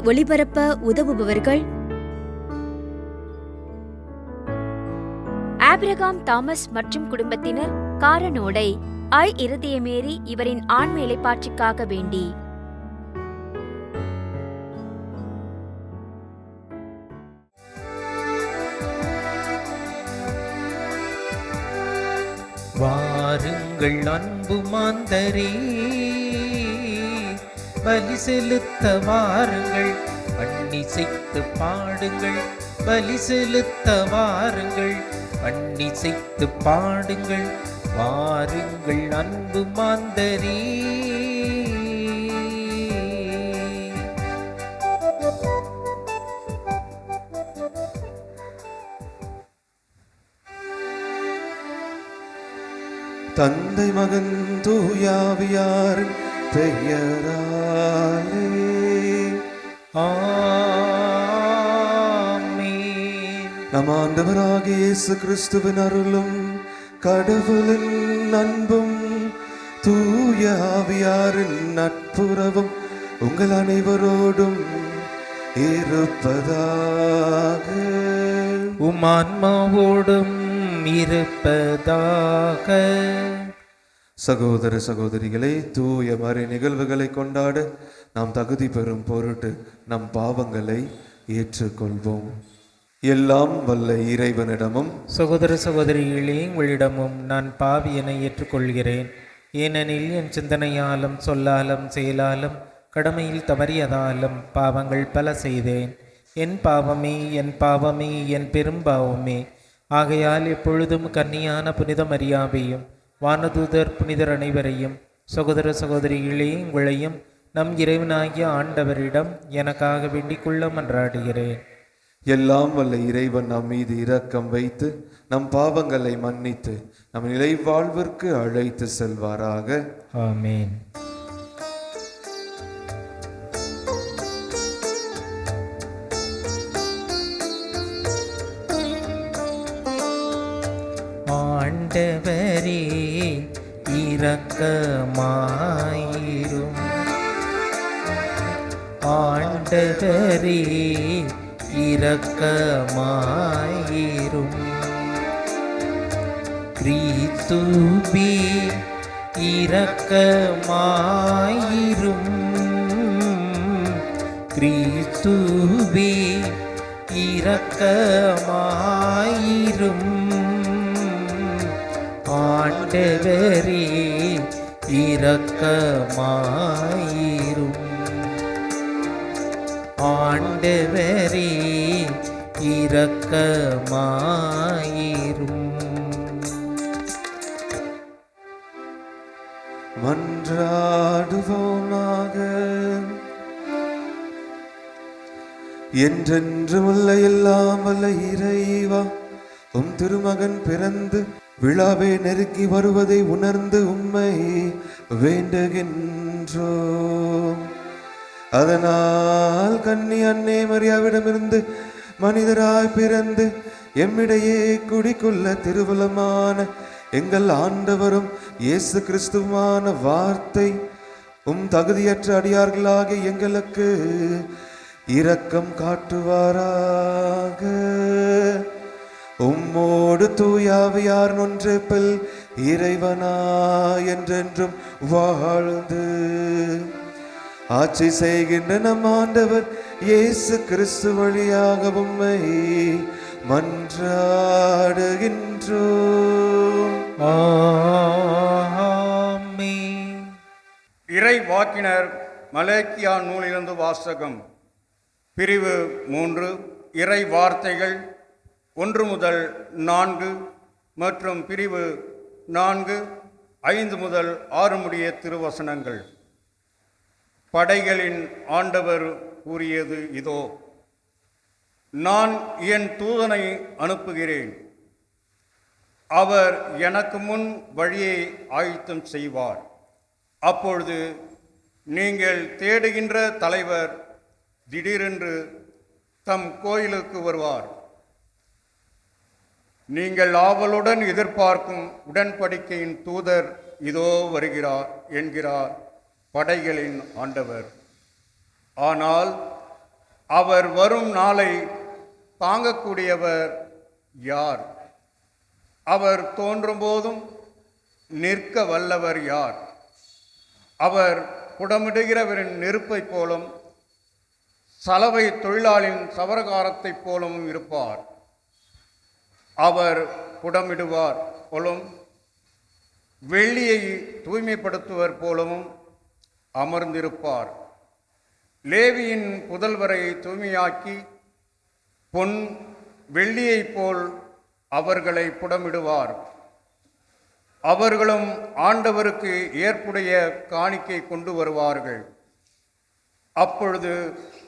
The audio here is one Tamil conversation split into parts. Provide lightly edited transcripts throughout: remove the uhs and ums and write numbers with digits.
ஒளிபரப்ப உதவுபவர்கள் ஆபிரகாம் தாமஸ் மற்றும் குடும்பத்தினர், காரனோடை. இருதயமேரி இவரின் ஆண்மேலைப்பாட்சிக்காக வேண்டி. வாருங்கள் அன்பு மாந்தரே, பலி செலுத்த வாருங்கள், அன்னிசைத்து பாடுங்கள். பலி செலுத்த வாருங்கள், அன்னிசைத்து பாடுங்கள். வாருங்கள் அன்பு மாந்தரே. தந்தை மகன் தூயாவியாரின் பெயராலே ஆமென். நம் ஆண்டவராகிய இயேசு கிறிஸ்துவின் அருளும் கடவுளின் அன்பும் தூயாவியாரின் நட்புறவும் உங்கள் அனைவரோடும் இருப்பதாக. உம் ஆன்மாவோடும் இருப்பதாக. சகோதர சகோதரிகளே, தூய மறை நிகழ்வுகளை கொண்டாட நாம் தகுதி பெறும் பொருட்டு நம் பாவங்களை ஏற்றுக்கொள்வோம். எல்லாம் வல்ல இறைவனிடமும் சகோதர சகோதரிகளே, உங்களிடமும் நான் பாவி என ஏற்றுக்கொள்கிறேன். ஏனெனில் என் சிந்தனையாலும் சொல்லாலும் செயலாலும் கடமையில் தவறியதாலும் பாவங்கள் பல செய்தேன். என் பாவமே, என் பாவமே, என் பெரும் பாவமே. ஆகையால் எப்பொழுதும் கன்னியான புனித மரியாவையும் வானதூதர் புனிதர் அனைவரையும், சகோதர சகோதரிகளே உங்களையும் நம் இறைவனாகிய ஆண்டவரிடம் எனக்காக வேண்டிக் கொள்ள மன்றாடுகிறேன். எல்லாம் வல்ல இறைவன் நம் மீது இரக்கம் வைத்து நம் பாவங்களை மன்னித்து நம் நிலை வாழ்விற்கு அழைத்து செல்வாராக. ஆமென். ஆண்டவரே இரக்கமாயிரும். ஆண்டவரே இரக்கமாயிரும். கிறிஸ்துவே இரக்கமாயிரும். கிறிஸ்துவே இரக்கமாயிரும். ஆண்டவரே இரக்கமாயிரும். ஆண்டவரே இரக்கமாயிரும். மன்றாடுவோமாக. என்றென்றுமுள்ள எல்லாம் வல்ல இறைவா, உம் திருமகன் பிறந்து விழாவே நெருங்கி வருவதை உணர்ந்து உம்மை வேண்டுகின்றோம். அதனால் கன்னி அன்னை மரியாவிடமிருந்து மனிதராய் பிறந்து எம்மிடையே குடிக்கொள்ள திருவுளமான எங்கள் ஆண்டவரும் இயேசு கிறிஸ்துவான வார்த்தை உம் தகுதியற்ற அடியார்களாகிய எங்களுக்கு இரக்கம் காட்டுவாராக. உம்மோடு தூயாவியார் ஒன்றிப்பில் இறைவனா என்றென்றும் வாழ்ந்து ஆட்சி செய்கின்ற நம் ஆண்டவர் இயேசு கிறிஸ்து வழியாக உம்மை மன்றாடுகின்றோம். ஆமென். இறை வாக்கினர் மலேக்கியா நூலிலிருந்து வாசகம். பிரிவு 3. இறை வார்த்தைகள் 1 முதல் 4 மற்றும் பிரிவு 4 5 முதல் 6 முடிய திருவசனங்கள். படைகளின் ஆண்டவர் கூறியது இதோ, நான் என் தூதனை அனுப்புகிறேன். அவர் எனக்கு முன் வழியை ஆயத்தம் செய்வார். அப்பொழுது நீங்கள் தேடுகின்ற தலைவர் திடீரென்று தம் கோயிலுக்கு வருவார். நீங்கள் ஆவலுடன் எதிர்பார்க்கும் உடன்படிக்கையின் தூதர் இதோ வருகிறார் என்கிறார் படைகளின் ஆண்டவர். ஆனால் அவர் வரும் நாளை தாங்கக்கூடியவர் யார்? அவர் தோன்றும் போதும் நிற்க வல்லவர் யார்? அவர் புடமிடுகிறவரின் நெருப்பைப் போலும் சலவை தொழிலாளின் சவரகாரத்தைப் போலவும் இருப்பார். அவர் புடமிடுவார் போலும் வெள்ளியை தூய்மைப்படுத்துவர் போலவும் அமர்ந்திருப்பார். லேவியின் புதல்வரை தூய்மையாக்கி பொன் வெள்ளியைப் போல் அவர்களை புடமிடுவார். அவர்களும் ஆண்டவருக்கு ஏற்புடைய காணிக்கை கொண்டு வருவார்கள். அப்பொழுது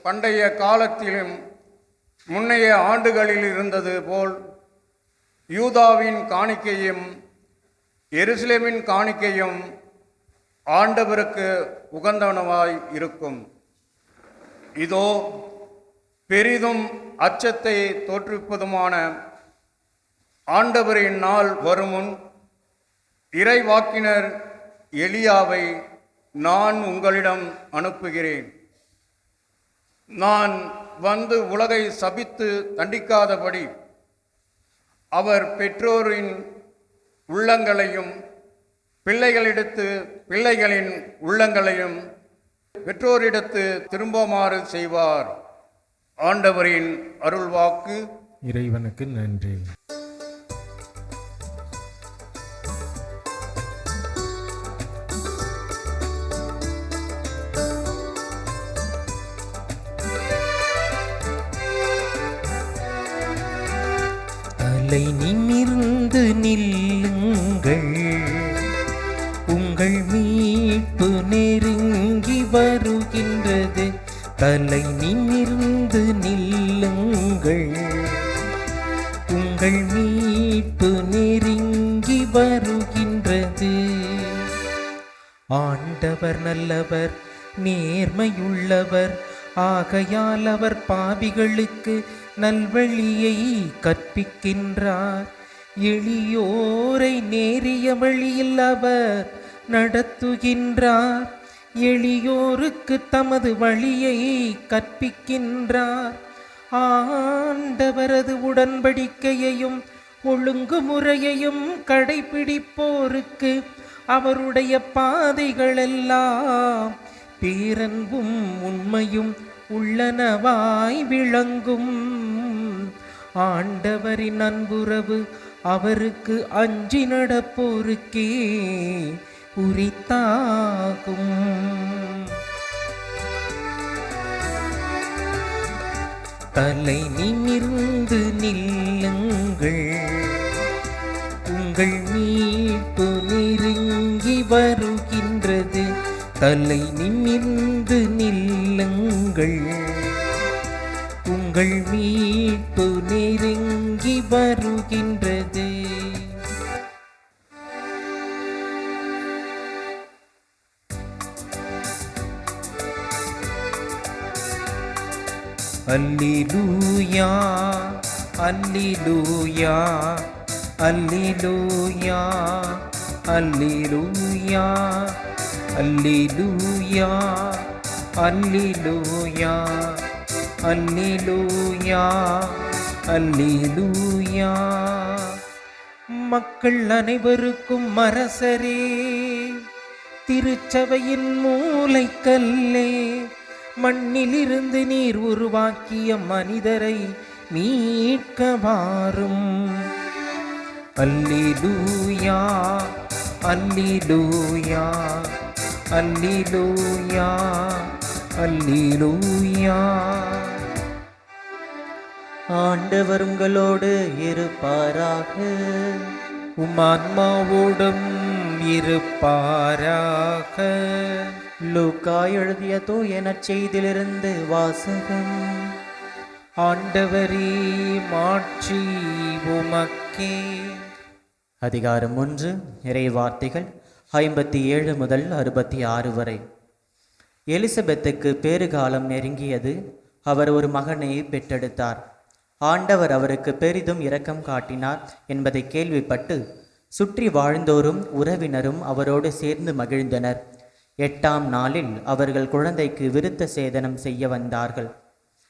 பண்டைய காலத்திலும் முன்னைய ஆண்டுகளில் இருந்தது போல் யூதாவின் காணிக்கையும் எருசலேமின் காணிக்கையும் ஆண்டவருக்கு உகந்தனவாய் இருக்கும். இதோ பெரிதும் அச்சத்தை தோற்றுவிப்பதுமான ஆண்டவரின் நாள் வருமுன் இறைவாக்கினர் எலியாவை நான் உங்களிடம் அனுப்புகிறேன். நான் வந்து உலகை சபித்து தண்டிக்காதபடி அவர் பெற்றோரின் உள்ளங்களையும் பிள்ளைகளின் உள்ளங்களையும் பெற்றோரிடத்து திரும்புமாறு செய்வார். ஆண்டவரின் அருள்வாக்கு. இறைவனுக்கு நன்றி. தலை நிமிர்ந்து நில்லுங்கள், உங்கள் மீட்பு நெருங்கி வருகின்றது. தலை நிமிர்ந்து நில்லுங்கள், உங்கள் மீட்பு நெருங்கி வருகின்றது. ஆண்டவர் நல்லவர், நேர்மையுள்ளவர், ஆகையால் அவர் பாவிகளுக்கு நல்வழியை கற்பிக்கின்றார். எளியோரை நேரிய வழியில் அவர் நடத்துகின்றார். எளியோருக்கு தமது வழியை கற்பிக்கின்றார். ஆண்டவரது உடன்படிக்கையையும் ஒழுங்குமுறையையும் கடைபிடிப்போருக்கு அவருடைய பாதைகளெல்லாம் பேரன்பும் உண்மையும் உள்ளனவாய் விளங்கும். ஆண்டவரின் அன்புறவு அவருக்கு அஞ்சி நடப்போருக்கே உரித்தாகும். தலை நிமிர்ந்து நில்லுங்கள், உங்கள் மீட்பு நெருங்கி வருகின்றது. தலை நிமிர்ந்து நில்லுங்கள், உங்கள் மீட்பு நெருங்கி வருகின்றது. அல்லேலூயா, அல்லேலூயா, அல்லேலூயா, அல்லேலூயா, அல்லேலூயா, அல்லேலூயா, அல்லேலூயா, அல்லேலூயா. மக்கள் அனைவருக்கும் அரசரே, திருச்சபையின் மூலைக்கல்லே, மண்ணிலிருந்து நீர் உருவாக்கிய மனிதரை மீட்க வாரும். அல்லேலூயா, அல்லேலூயா, அல்லேலூயா, அல்லேலூயா. ஆண்டவர் உங்களோடு இருப்பாராக. உமான்மாவோடும் இருப்பாராக. லூக்கா எழுதிய தூய நற்செய்தியிலிருந்து வாசகம். ஆண்டவரே, மாட்சி உமக்கே. அதிகாரம் 1. இறை வார்த்தைகள் 57 முதல் 66 வரை. எலிசபெத்துக்கு பேறுகாலம் நெருங்கியது. அவர் ஒரு மகனை பெற்றெடுத்தார். ஆண்டவர் அவருக்கு பெரிதும் இரக்கம் காட்டினார் என்பதை கேள்விப்பட்டு சுற்றி வாழ்ந்தோரும் உறவினரும் அவரோடு சேர்ந்து மகிழ்ந்தனர். 8ஆம் நாளில் அவர்கள் குழந்தைக்கு விருத்த சேதனம் செய்ய வந்தார்கள்.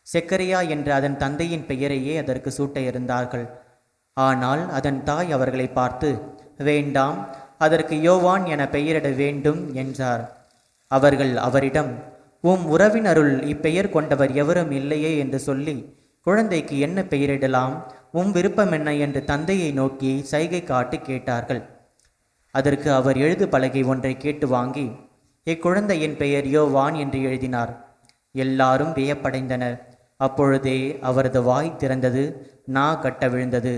செக்கரியா என்ற அதன் தந்தையின் பெயரையே அதற்கு சூட்ட இருந்தார்கள். ஆனால் அதன் தாய் அவர்களை பார்த்து, வேண்டாம், அதற்கு யோவான் என பெயரிட வேண்டும் என்றார். அவர்கள் அவரிடம், உறவினருள் இப்பெயர் கொண்டவர் எவரும் இல்லையே என்று சொல்லி, குழந்தைக்கு என்ன பெயரிடலாம், விருப்பம் என்ன என்று தந்தையை நோக்கி சைகை காட்டி கேட்டார்கள். அதற்கு அவர் எழுது பலகை ஒன்றை கேட்டு வாங்கி இக்குழந்தையின் பெயர் யோவான் என்று எழுதினார். எல்லாரும் வியப்படைந்தனர். அப்பொழுதே அவரது வாய் திறந்தது, நா கட்ட விழுந்தது.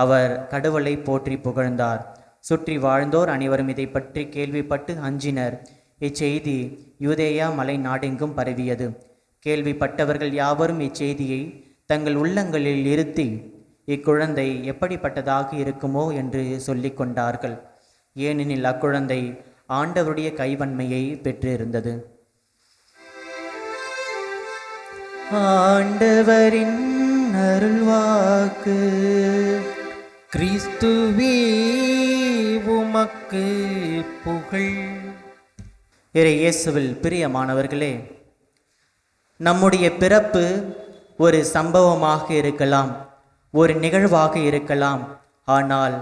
அவர் கடவுளை போற்றி புகழ்ந்தார். சுற்றி வாழ்ந்தோர் அனைவரும் இதை பற்றி கேள்விப்பட்டு அஞ்சினர். இச்செய்தி யூதேயா மலை நாடெங்கும் பரவியது. கேள்விப்பட்டவர்கள் யாவரும் இச்செய்தியை தங்கள் உள்ளங்களில் இருத்தி, இக்குழந்தை எப்படிப்பட்டதாக இருக்குமோ என்று சொல்லிக் கொண்டார்கள். ஏனெனில் அக்குழந்தை ஆண்டவருடைய கைவன்மையை பெற்றிருந்தது. ஆண்டவரின் அருள்வாக்கு. கிறிஸ்துவே உமக்கு புகழ். இறை இயேசுவில் பிரியமானவர்களே, நம்முடைய பிறப்பு ஒரு சம்பவமாக இருக்கலாம், ஒரு நிகழ்வாக இருக்கலாம். ஆனால்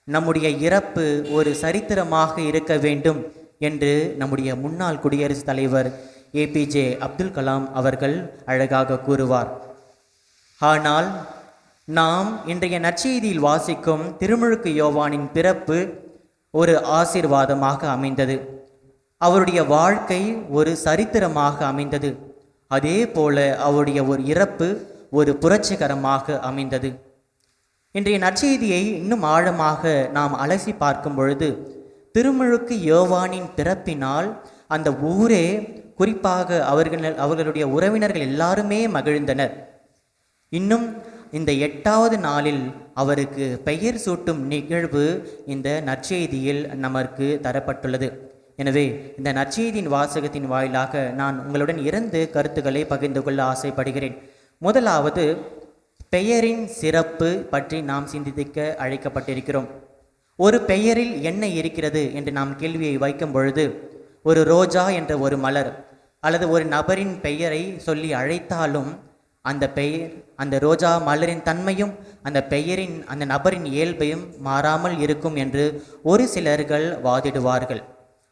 நம்முடைய இறப்பு ஒரு சரித்திரமாக இருக்க வேண்டும் என்று நம்முடைய முன்னாள் குடியரசுத் தலைவர் ஏபிஜே அப்துல் கலாம் அவர்கள் அழகாக கூறுவார். ஆனால் நாம் இன்றைய நற்செய்தியில் வாசிக்கும் திருமுழுக்கு யோவானின் பிறப்பு ஒரு ஆசீர்வாதமாக அமைந்தது. அவருடைய வாழ்க்கை ஒரு சரித்திரமாக அமைந்தது. அதே போல அவருடைய ஒரு இறப்பு ஒரு புரட்சிகரமாக அமைந்தது. இன்றைய நற்செய்தியை இன்னும் ஆழமாக நாம் அலசி பார்க்கும் பொழுது, திருமுழுக்கு யோவானின் பிறப்பினால் அந்த ஊரே, குறிப்பாக அவர்களுடைய உறவினர்கள் எல்லாருமே மகிழ்ந்தனர். இன்னும் இந்த 8வது நாளில் அவருக்கு பெயர் சூட்டும் நிகழ்வு இந்த நற்செய்தியில் நமக்கு தரப்பட்டுள்ளது. எனவே இந்த நற்செய்தியின் வாசகத்தின் வாயிலாக நான் உங்களுடன் 2 கருத்துக்களை பகிர்ந்து கொள்ள ஆசைப்படுகிறேன். முதலாவது, பெயரின் சிறப்பு பற்றி நாம் சிந்திக்க அழைக்கப்பட்டிருக்கிறோம். ஒரு பெயரில் என்ன இருக்கிறது என்று நாம் கேள்வியை வைக்கும் பொழுது, ஒரு ரோஜா என்ற ஒரு மலர் அல்லது ஒரு நபரின் பெயரை சொல்லி அழைத்தாலும் அந்த பெயர், அந்த ரோஜா மலரின் தன்மையும் அந்த பெயரின், அந்த நபரின் இயல்பையும் மாறாமல் இருக்கும் என்று ஒரு சிலர்கள் வாதிடுவார்கள்.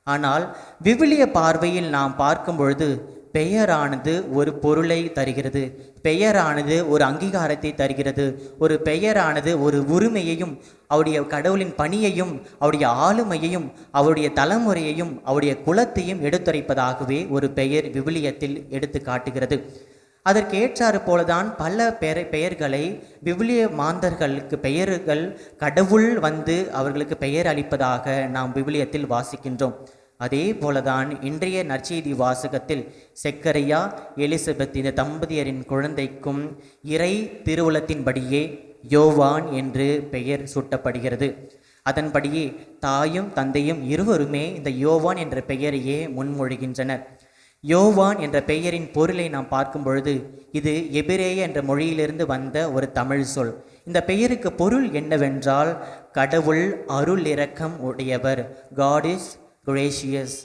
ஆனால் விவிலிய பார்வையில் நாம் பார்க்கும் பொழுது, பெயரானது ஒரு பொருளை தருகிறது, பெயரானது ஒரு அங்கீகாரத்தை தருகிறது, ஒரு பெயரானது ஒரு உரிமையையும், அவருடைய கடவுளின் பணியையும், அவருடைய ஆளுமையையும், அவருடைய தலைமுறையையும், அவருடைய குலத்தையும் எடுத்துரைப்பதாகவே ஒரு பெயர் விவிலியத்தில் எடுத்து காட்டுகிறது. அதற்கு ஏற்றாறு போலதான் பல பெயர்களை விவிலிய மாந்தர்களுக்கு பெயர்கள் கடவுள் வந்து அவர்களுக்கு பெயர் அளிப்பதாக நாம் விவிலியத்தில் வாசிக்கின்றோம். அதே போலதான் இன்றைய நற்செய்தி வாசகத்தில் செக்கரியா எலிசபெத் இந்த தம்பதியரின் குழந்தைக்கும் இறை திருவுளத்தின்படியே யோவான் என்று பெயர் சூட்டப்படுகிறது. அதன்படியே தாயும் தந்தையும் இருவருமே இந்த யோவான் என்ற பெயரையே முன்மொழிகின்றனர். யோவான் என்ற பெயரின் பொருளை நாம் பார்க்கும் பொழுது, இது எபிரேய என்ற மொழியிலிருந்து வந்த ஒரு தமிழ் சொல். இந்த பெயருக்கு பொருள் என்னவென்றால், கடவுள் அருள் இரக்கம் உடையவர், காட் இஸ் கிரேஷியஸ்.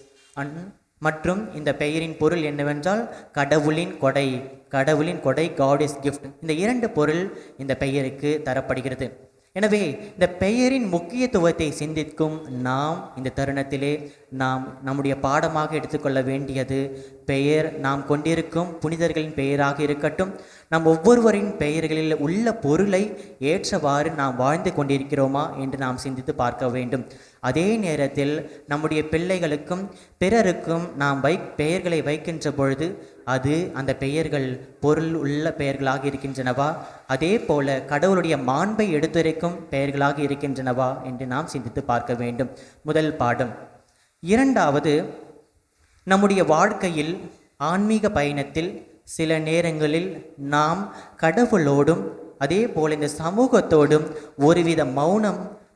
மற்றும் இந்த பெயரின் பொருள் என்னவென்றால் கடவுளின் கொடை, கடவுளின் கொடை, காட் இஸ் கிஃப்ட். இந்த 2 பொருள் இந்த பெயருக்கு தரப்படுகிறது. எனவே இந்த பெயரின் முக்கியத்துவத்தை சிந்திக்கும் நாம் இந்த தருணத்திலே நாம் நம்முடைய பாடமாக எடுத்துக்கொள்ள வேண்டியது, பெயர் நாம் கொண்டிருக்கும் புனிதர்களின் பெயராக இருக்கட்டும், நம் ஒவ்வொருவரின் பெயர்களில் உள்ள பொருளை ஏற்றவாறு நாம் வாழ்ந்து கொண்டிருக்கிறோமா என்று நாம் சிந்தித்து பார்க்க வேண்டும். அதே நேரத்தில் நம்முடைய பிள்ளைகளுக்கும் பிறருக்கும் நாம் பெயர்களை வைக்கின்ற பொழுது அது அந்த பெயர்கள் பொருள் உள்ள பெயர்களாக இருக்கின்றனவா, அதே போல கடவுளுடைய மாண்பை எடுத்துரைக்கும் பெயர்களாக இருக்கின்றனவா என்று நாம் சிந்தித்து பார்க்க வேண்டும். முதல் பாடம். இரண்டாவது, நம்முடைய வாழ்க்கையில் ஆன்மீக பயணத்தில் சில நேரங்களில் நாம் கடவுளோடும் அதே போல இந்த சமூகத்தோடும் ஒருவித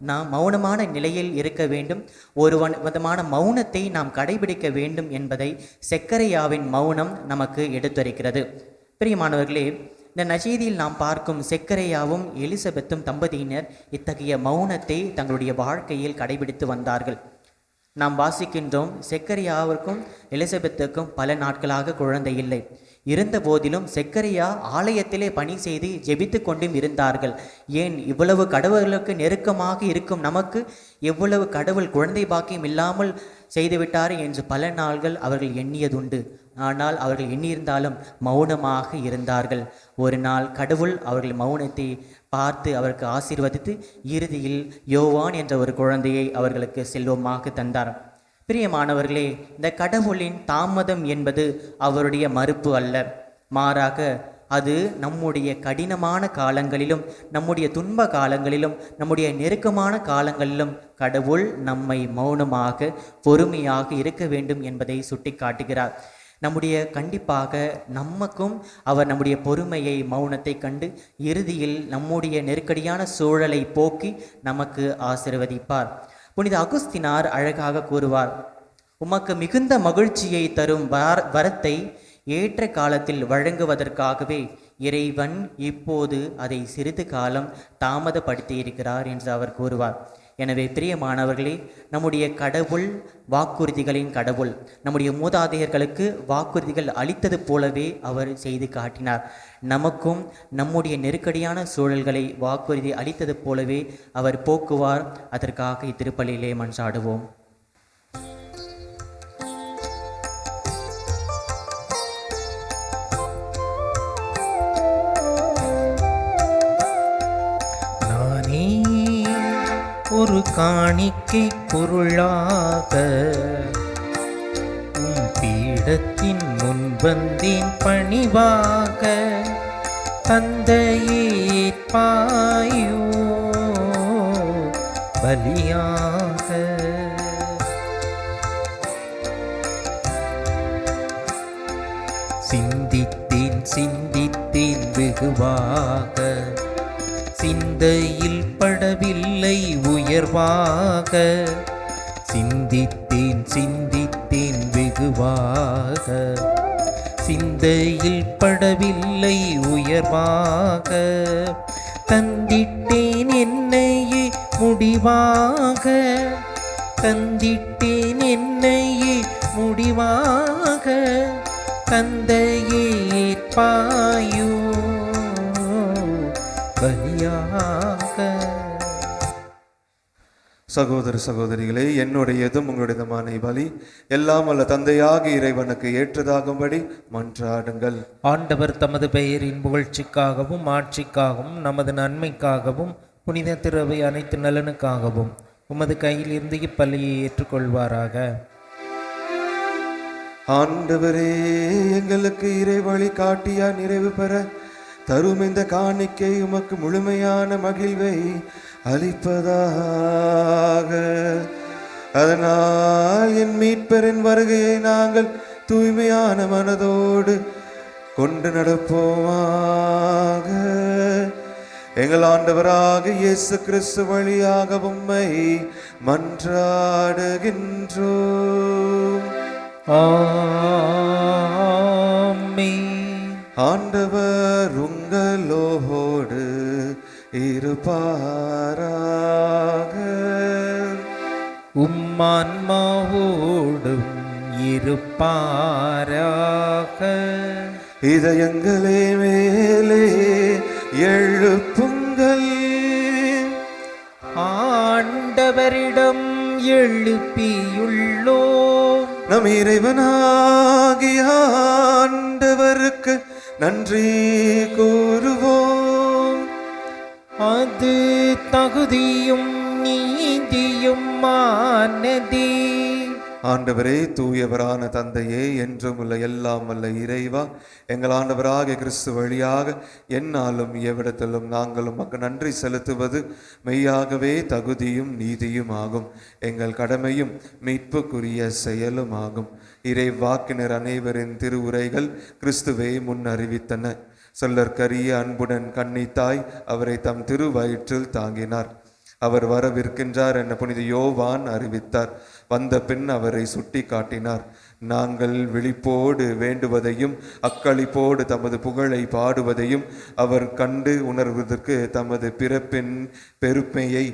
நாம் மௌனமான நிலையில் இருக்க வேண்டும், ஒரு விதமான மௌனத்தை நாம் கடைபிடிக்க வேண்டும் என்பதை செக்கரியாவின் மௌனம் நமக்கு எடுத்துரைக்கிறது. பிரியமானவர்களே, இந்த நற்செய்தியில் நாம் பார்க்கும் செக்கரியாவும் எலிசபெத்தும் தம்பதியினர் இத்தகைய மௌனத்தை தங்களுடைய வாழ்க்கையில் கடைபிடித்து வந்தார்கள். நாம் வாசிக்கின்றோம், செக்கரியாவிற்கும் எலிசபெத்துக்கும் பல நாட்களாக குழந்தை இல்லை. இருந்த போதிலும் செக்கரியா ஆலயத்திலே பணி செய்து ஜெபித்து கொண்டும் இருந்தார்கள். ஏன் இவ்வளவு கடவுளுக்கு நெருக்கமாக இருக்கும் நமக்கு எவ்வளவு கடவுள் குழந்தை பாக்கியம் இல்லாமல் செய்துவிட்டார் என்று பல நாள்கள் அவர்கள் எண்ணியதுண்டு. ஆனால் அவர்கள் எண்ணியிருந்தாலும் மௌனமாக இருந்தார்கள். ஒரு நாள் கடவுள் அவர்கள் மௌனத்தை பார்த்து அவருக்கு ஆசீர்வதித்து இறுதியில் யோவான் என்ற ஒரு குழந்தையை அவர்களுக்கு செல்வமாக தந்தார். பிரியமானவர்களே, இந்த கடவுளின் தாமதம் என்பது அவருடைய மறுப்பு அல்ல, மாறாக அது நம்முடைய கடினமான காலங்களிலும் நம்முடைய துன்ப காலங்களிலும் நம்முடைய நெருக்கமான காலங்களிலும் கடவுள் நம்மை மௌனமாக பொறுமையாக இருக்க வேண்டும் என்பதை சுட்டி காட்டுகிறார். கண்டிப்பாக நமக்கும் அவர் நம்முடைய பொறுமையை மௌனத்தை கண்டு இறுதியில் நம்முடைய நெருக்கடியான சூழலை போக்கி நமக்கு ஆசீர்வதிப்பார். புனித அகுஸ்தினார் அழகாக கூறுவார், உமக்கு மிகுந்த மகிழ்ச்சியை தரும் வரத்தை ஏற்ற காலத்தில் வழங்குவதற்காகவே இறைவன் இப்போது அதை சிறிது காலம் தாமதப்படுத்தி இருக்கிறார் என்று அவர் கூறுவார். எனவே பிரியமானவர்களே, நம்முடைய கடவுள் வாக்குறுதிகளின் கடவுள். நம்முடைய மூதாதையர்களுக்கு வாக்குறுதிகள் அளித்தது போலவே அவர் செய்து காட்டினார். நமக்கும் நம்முடைய நெருக்கடியான சூழல்களை வாக்குறுதி அளித்தது போலவே அவர் போக்குவார். அதற்காக இத்திருப்பலியிலே மன்றாடுவோம். ஒரு காணிக்கை பொருளாக உம் பீடத்தின் முன்வந்தேன் பணிவாக, தந்தையே பாயோ பலியாக. சிந்தித்தேன் சிந்தித்தேன் வெகுவாக, சிந்தையில் படவில்லை உயர்வாக. சிந்தித்தேன் சிந்தித்தேன் வெகுவாக, சிந்தையில் படவில்லை உயர்வாக. தந்திட்டேன் என்னையே முடிவாக, தந்திட்டேன் என்னையே முடிவாக. தந்தையே பாயோ பலியாக. சகோதர சகோதரிகளே, என்னுடையதும் உங்களுடையதுமான பலி எல்லாம் அல்ல தந்தையாக இறைவனுக்கு ஏற்றதாகும்படி மன்றாடுங்கள். ஆண்டவர் தமது பெயரின் புகழ்ச்சிக்காகவும் ஆட்சிக்காகவும் நமது நன்மைக்காகவும் புனித திருவை அனைத்து நலனுக்காகவும் உமது கையில் இருந்து இப்பலியை ஏற்றுக்கொள்வாராக. ஆண்டவரே, எங்களுக்கு இறை வழி காட்டியா நிறைவு பெற தரும் இந்த காணிக்கை உமக்கு முழுமையான மகிழ்வை அளிப்பதாக. அதனால் என் மீட்பரின் வருகையை நாங்கள் தூய்மையான மனதோடு கொண்டு நடப்போமாக. எங்கள் ஆண்டவராக இயேசு கிறிஸ்து வழியாக உம்மை மன்றாடுகின்றோம். ஆமென். ஆண்டவர் உங்களோடு இருப்பாராக. உம்மான்மாவோடும் இருப்பாராக. இதயங்களே மேலே எழுப்புங்கள், ஆண்டவரிடம் எழுப்பியுள்ளோம். நம் இறைவனாகிய ஆண்டவருக்கு நன்றி கூறுவோம். அது தகுதியும் நீதியும் ஆனதே. ஆண்டவரே, தூயவரான தந்தையே, என்றும் உள்ள எல்லாம் வல்ல இறைவா, எங்கள் ஆண்டவராக கிறிஸ்து வழியாக எந்நாளும் எவ்விடத்திலும் நாங்கள் உமக்கு நன்றி செலுத்துவது மெய்யாகவே தகுதியும் நீதியும் ஆகும். எங்கள் கடமையும் மீட்புக்குரிய செயலும் ஆகும். இறை வாக்கினர் அனைவரின் திருவுரைகள் கிறிஸ்துவை முன் அறிவித்தன. சொல்லற்கரிய அன்புடன் கன்னித்தாய் அவரை தம் திருவயிற்றில் தாங்கினார். அவர் வரவிருக்கின்றார் என புனித யோவான் அறிவித்தார். வந்த பின் அவரை சுட்டி காட்டினார். நாங்கள் விழிப்போடு வேண்டுவதையும் அக்களிப்போடு தமது புகழை பாடுவதையும் அவர் கண்டு உணர்வதற்கு தமது பிறப்பின் பெருமையை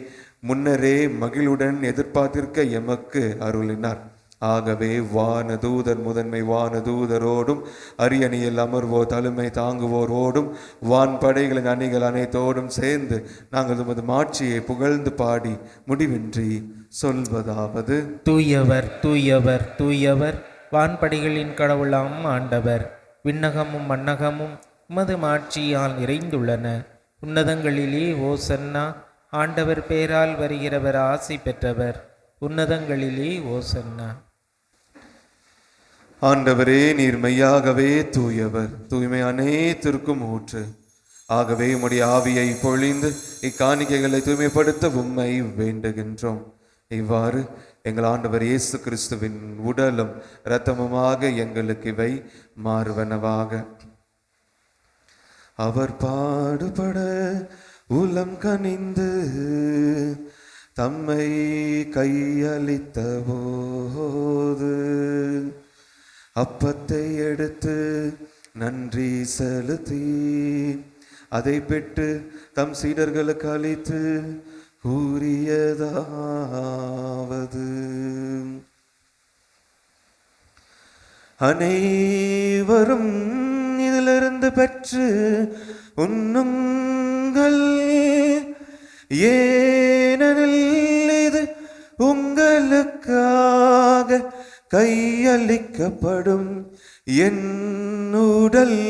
முன்னரே மகிழுடன் எதிர்பார்த்திருக்க எமக்கு அருளினார். ஆகவே வானதூதர் முதன்மை வானதூதரோடும் அரியணையில் அமர்வோர் தலைமை தாங்குவோரோடும் வான்படைகளின் அணிகள் அனைத்தோடும் சேர்ந்து நாங்கள் உமது மாட்சியை புகழ்ந்து பாடி முடிவின்றி சொல்வதாவது: தூயவர் தூயவர் தூயவர், வான்படைகளின் கடவுளாம் ஆண்டவர். விண்ணகமும் மண்ணகமும் உமது மாட்சியால் நிறைந்துள்ளன. உன்னதங்களிலே ஓசன்னா. ஆண்டவர் பேரால் வருகிறவர் ஆசி பெற்றவர். உன்னதங்களிலே ஓசன்னா. ஆண்டவரே, நீர் மெய்யாகவே தூயவர், தூய்மை அனைத்திற்கும் ஊற்று. ஆகவே உம்முடைய ஆவியை பொழிந்து இக்காணிக்கைகளை தூய்மைப்படுத்த உம்மை வேண்டுகின்றோம். இவ்வாறு எங்கள் ஆண்டவர் இயேசு கிறிஸ்துவின் உடலும் இரத்தமுமாக எங்களுக்கு இவை மாறுவனவாக. அவர் பாடுபட உளம் கனிந்து தம்மை கையளித்த போது அப்பத்தை எடுத்து நன்றி செலுத்தி அதை பெற்று தம் சீடர்களுக்கு அளித்து கூறியதாவது: அனைவரும் இதிலிருந்து பெற்று உண்ணுங்கள், ஏனெனில் இது உங்களுக்காக கையளிக்கப்படும் என் உடல்.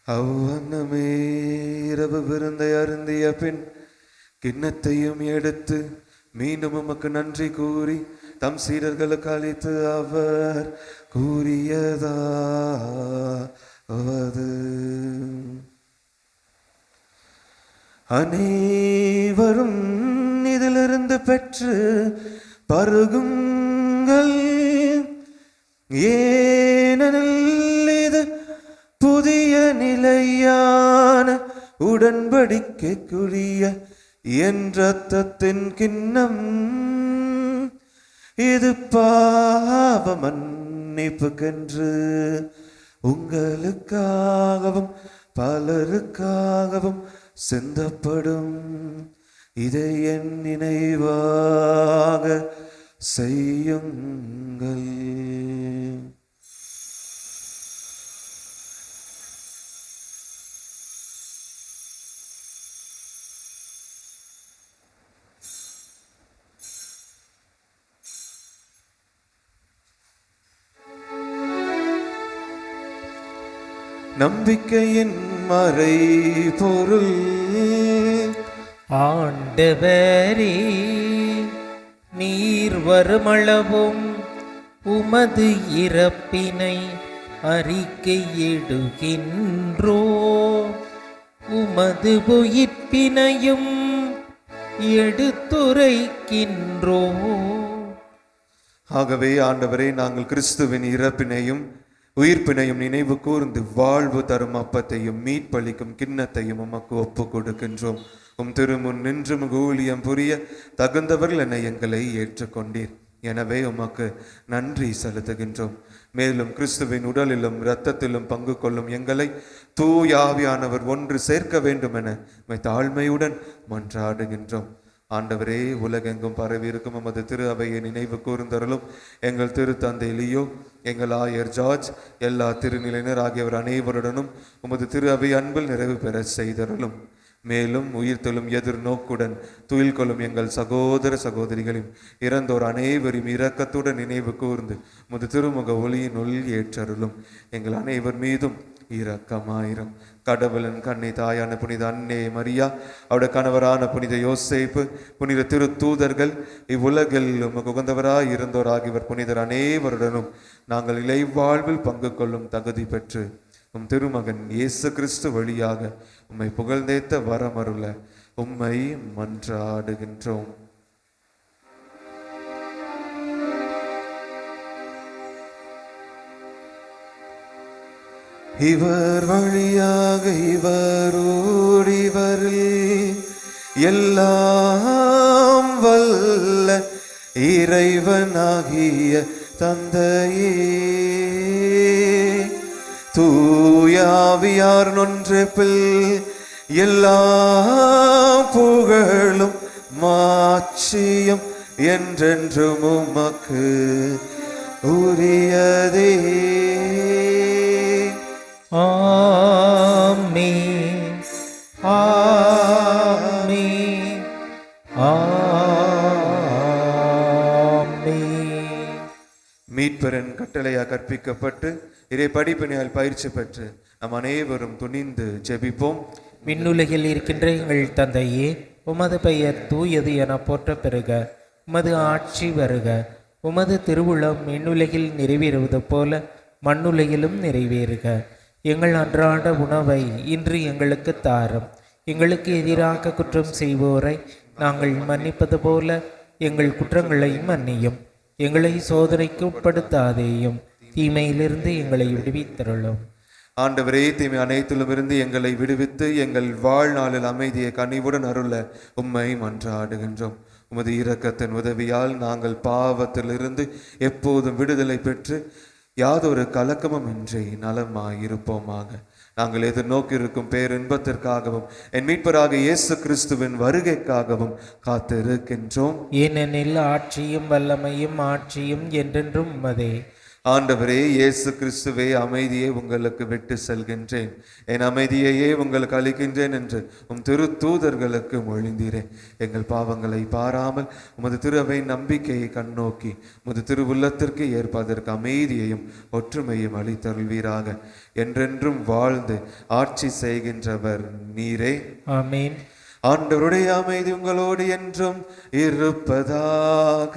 அவ்வண்ணமே இரவு விருந்தை அருந்திய பின் கிண்ணத்தையும் எடுத்து மீண்டும் உமக்கு நன்றி கூறி தம் சீடர்களுக்கு அளித்து அவர் கூறியதாவது: அனைவரும் இதிலிருந்து பெற்று பருகுங்கள், ஏனெனில் இது புதிய நிலையான உடன்படிக்கைக்குரிய என் இரத்தத்தின் கிண்ணம். இது பாவ மன்னிப்புக்கென்று உங்களுக்காகவும் பலருக்காகவும் சிந்தப்படும். இதை என் நினைவாக செய்யுங்கள். நம்பிக்கையின் மறை பொருள். ஆண்டவரே, நீர் வருமளவும் உமது இறப்பினை அறிக்கையிடுகின்றோ, உமது உயிர்ப்பினையும் எடுத்துரைக்கின்றோ. ஆகவே ஆண்டவரே, நாங்கள் கிறிஸ்துவின் இறப்பினையும் உயிர்ப்பினையும் நினைவு கூர்ந்து வாழ்வு தரும் அப்பத்தையும் மீட்பளிக்கும் கிண்ணத்தையும் உமக்கு ஒப்பு கொடுக்கின்றோம். உம் திருமுன் நின்று ஊழியம் புரிய தகுந்தவர்கள் என எங்களை ஏற்றுக்கொண்டீர். எனவே உமக்கு நன்றி செலுத்துகின்றோம். மேலும் கிறிஸ்துவின் உடலிலும் இரத்தத்திலும் பங்கு கொள்ளும் எங்களை தூய ஆவியானவர் ஒன்று சேர்க்க வேண்டும் என தாழ்மையுடன் மன்றாடுகின்றோம். ஆண்டவரே, உலகெங்கும் பரவி இருக்கும் உமது திரு அவையை நினைவு கூர்ந்தருளும். எங்கள் திருத்தந்தை லியோ, எங்கள் ஆயர் ஜார்ஜ், எல்லா திருநிலையினர் ஆகியவர் அனைவருடனும் உமது திரு அவை அன்பில் நிறைவு பெற செய்தருளும். மேலும் உயிர்த்தெழும் எதிர்நோக்குடன் துயில் கொள்ளும் எங்கள் சகோதர சகோதரிகளையும் இறந்தோர் அனைவரையும் இரக்கத்துடன் நினைவு கூர்ந்து உமது திருமுக ஒளியின் ஒளி ஏற்றருளும். எங்கள் அனைவர் மீதும் இரக்கமாயிரம். கடவுளின் கண்ணை தாயான புனித அன்னை மரியா, அவருடைய கணவரான புனித யோசேப்பு, புனித திரு தூதர்கள், இவ்வுலகில் உமக்கு உகந்தவராய் இருந்தோர் ஆகியவர் புனிதர் அனைவருடனும் நாங்கள் இலை வாழ்வில் பங்கு கொள்ளும் தகுதி பெற்று உம் திருமகன் இயேசு கிறிஸ்து வழியாக உம்மை புகழ்ந்தேத்த வரமருள உம்மை மன்றாடுகின்றோம். இவர் வழியாக இவரோடு இவரில் எல்லாம் வல்ல இறைவனாகிய தந்தையே, தூயாவியார் ஒன்றிப்பில் எல்லா புகழும் மாட்சியும் என்றென்றும் உமக்கு உரியதே. ஆமென், ஆமென், ஆமென். மீட்பரின் கட்டளையாக கற்பிக்கப்பட்டு இறை படிப்பினையால் பயிற்சி பெற்று நம் அனைவரும் துணிந்து ஜெபிப்போம். விண்ணுலகில் இருக்கின்ற எங்கள் தந்தையே, உமது பெயர் தூயது என போற்ற பெறுக. உமது ஆட்சி வருக. உமது திருவுளம் விண்ணுலகில் நிறைவேறுவது போல மண்ணுலகிலும் நிறைவேறுக. எங்கள் அன்றாட உணவை இன்று எங்களுக்கு தாரும். எங்களுக்கு எதிராக குற்றம் செய்வோரை நாங்கள் மன்னிப்பது போல எங்கள் குற்றங்களை மன்னியும். எங்களை சோதனைக்கு உட்படுத்தாதேயும், தீமையிலிருந்து எங்களை விடுவித்தருளும். ஆண்டவரே, தீமை அனைத்திலும் இருந்து எங்களை விடுவித்து எங்கள் வாழ்நாளில் அமைதியை கனிவுடன் அருள உம்மை மன்றாடுகின்றோம். உமது இரக்கத்தின் உதவியால் நாங்கள் பாவத்திலிருந்து எப்போதும் விடுதலை பெற்று யாதொரு கலக்கமும் இன்றி நலமாயிருப்போமாக. நாங்கள் எதிர்நோக்கியிருக்கும் பேரின்பத்திற்காகவும் என் மீட்பராக இயேசு கிறிஸ்துவின் வருகைக்காகவும் காத்திருக்கின்றோம். ஏனெனில் ஆட்சியும் வல்லமையும் ஆட்சியும் என்றென்றும் உமதே. ஆண்டவரே இயேசு கிறிஸ்துவே, அமைதியை உங்களுக்கு விட்டு செல்கின்றேன், என் அமைதியையே உங்களுக்கு அளிக்கின்றேன் என்று உம் திரு தூதர்களுக்கு மொழிந்தீரே. எங்கள் பாவங்களை பாராமல் உமது திருவை நம்பிக்கையை கண்ணோக்கி உமது திரு உள்ளத்திற்கு ஏற்பதற்கு அமைதியையும் ஒற்றுமையும் அளித்தருள்வீராக. என்றென்றும் வாழ்ந்து ஆட்சி செய்கின்றவர் நீரே. ஆமென். ஆண்டவருடைய அமைதி உங்களோடு என்றும் இருப்பதாக.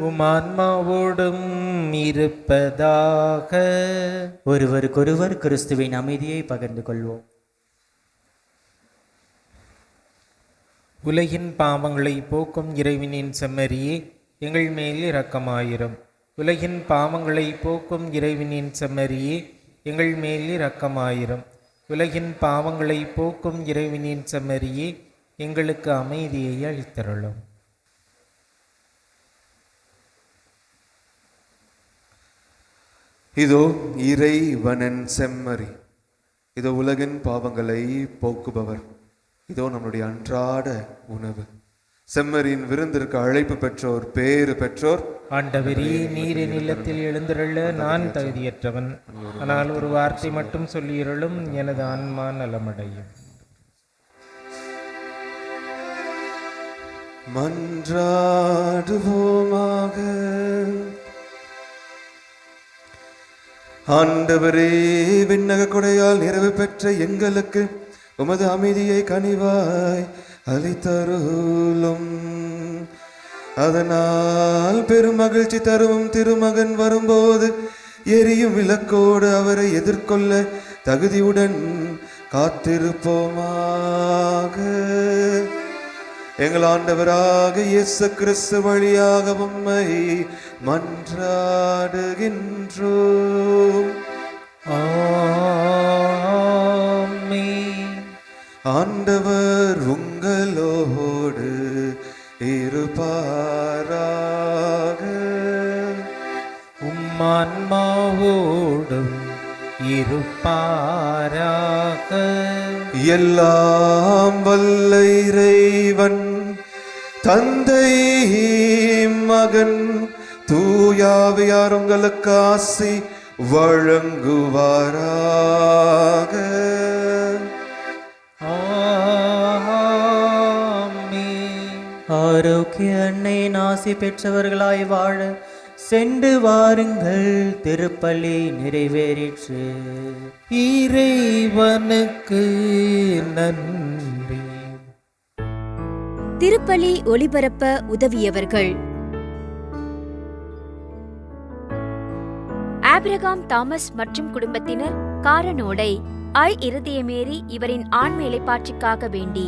உம் ஆன்மாவோடும் இருப்பதாக. ஒருவருக்கொருவர் கிறிஸ்துவின் அமைதியை பகிர்ந்து கொள்வோம். உலகின் பாவங்களை போக்கும் இறைவனின் செம்மறியே, எங்கள் மேல் இரக்கமாயிரும். உலகின் பாவங்களை போக்கும் இறைவனின் செம்மறியே, எங்கள் மேல் இரக்கமாயிரும். உலகின் பாவங்களை போக்கும் இறைவனின் செம்மறியே, எங்களுக்கு அமைதியை அளித்தருளும். இதோ இறைவனின் செம்மறி, இதோ உலகின் பாவங்களை போக்குபவர், இதோ நம்முடைய அன்றாட உணவு. செம்மறியின் விருந்திற்கு அழைப்பு பெற்றோர் பேறு பெற்றோர். ஆண்டவரே, நீரின் இல்லத்தில் எழுந்திருள்ள நான் தகுதியற்றவன், ஆனால் ஒரு வார்த்தை மட்டும் சொல்லியிருளும், எனது ஆன்மா நலமடையும். மன்றாடுவோமாக. ஆண்டவரே, விண்ணக கொடையால் நிறைவு பெற்ற எங்களுக்கு உமது அமைதியை கனிவாய் அளித்தருளும். அதனால் பெருமகிழ்ச்சி தரும் திருமகன் வரும்போது எரியும் விளக்கோடு அவரை எதிர்கொள்ள தகுதியுடன் காத்திருப்போமாக. எங்கள் ஆண்டவராக இயேசு கிறிஸ்து வழியாக உம்மை மன்றாடுகின்றோம். ஆமென். ஆண்டவர் உங்களோடு இருப்பாராக. ஆன்மாவோடும் இருப்பாராக. எல்லாம் வல்ல இறைவன் தந்தை மகன் தூயாவியார் உங்களுக்கு ஆசி வழங்குவாராக. ஆமென். ஆரோக்கிய அன்னையின் ஆசி பெற்றவர்களாய் வாழ சென்று வாருங்கள், திருப்பலி நிறைவேறிற்று. இறைவனுக்கு நன்றி. திருப்பலி ஒளிபரப்ப உதவியவர்கள்: ஆபிரகாம் தாமஸ் மற்றும் குடும்பத்தினர், காரனோடை. இருதயமேரி இவரின் ஆண்மேலை பாட்சிக்காக வேண்டி.